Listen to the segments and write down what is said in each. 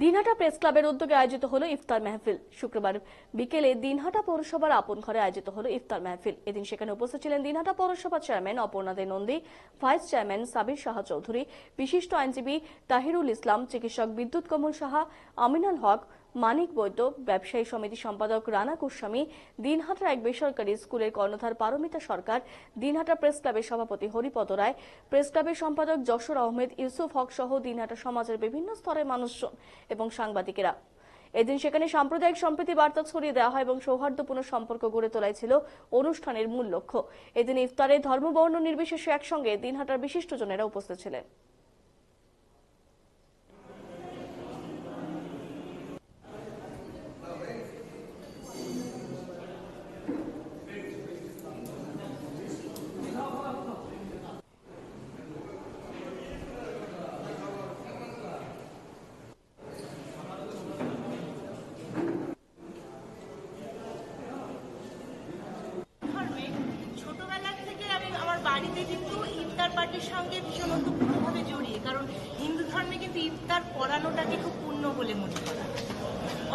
Dinhata press ক্লাবের উদ্যোগে আয়োজিত হলো ইফতার মাহফিল। শুক্রবার বিকেলে দিনহাটা পৌরসভার আপন ঘরে আয়োজিত হলো ইফতার মাহফিল। এদিন সেখানে উপস্থিত ছিলেন দিনহাটা পৌরসভা চেয়ারম্যান অপর্ণা দে নন্দী, ভাইস চেয়ারম্যান সাবির সাহা চৌধুরী, বিশিষ্ট আইনজীবী তাহিরুল ইসলাম, চিকিৎসক বিদ্যুৎ কমল সাহা, আমিনুল হক, মানিক বৈদ্য, ব্যবসায়ী সমিতি সম্পাদক রানা গোস্বামী, দিনহাটার এক বেসরকারি স্কুলের কর্ণধার পারমিতা সরকার, দিনহাটা প্রেস ক্লাবের সভাপতি হরিপদ রায়, প্রেস ক্লাবের সম্পাদক যশোর আহমেদ, ইউসুফ হক সহ দিনহাটা সমাজের বিভিন্ন স্তরের মানুষজন এবং সাংবাদিকেরা। এদিন সেখানে সাম্প্রদায়িক সম্প্রীতি বার্তা ছড়িয়ে দেওয়া হয় এবং সৌহার্দ্যপূর্ণ সম্পর্ক গড়ে তোলাই ছিল অনুষ্ঠানের মূল লক্ষ্য। এদিন ইফতারে ধর্মবর্ণ নির্বিশেষে একসঙ্গে দিনহাটার বিশিষ্টজনেরা উপস্থিত ছিলেন। ছোটবেলার থেকে আমি আমার বাড়িতে কিন্তু ইফতার পার্টির সঙ্গে ভীষণ ওতপ্রোতভাবে জড়িয়ে, কারণ হিন্দু ধর্মে কিন্তু ইফতার পড়ানোটাকে খুব পুণ্য বলে মনে করা।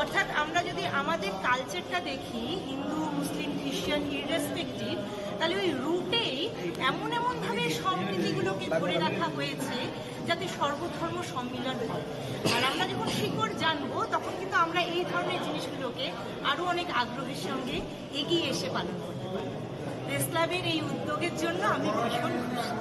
অর্থাৎ আমরা যদি আমাদের কালচারটা দেখি, হিন্দু মুসলিম খ্রিস্টান ইররেসপেক্টিভ, তাহলে ওই রুটেই এমন ভাবে সম্প্রীতিগুলোকে ধরে রাখা হয়েছে যাতে সর্বধর্ম সম্মিলন হয়। আর আমরা যখন শিকড় জানবো তখন কিন্তু আমরা এই ধরনের জিনিসগুলোকে আরো অনেক আগ্রহের সঙ্গে এগিয়ে এসে পালন করতে পারবো। প্রেস ক্লাবের এই উদ্যোগের জন্য আমি ভীষণ খুশি।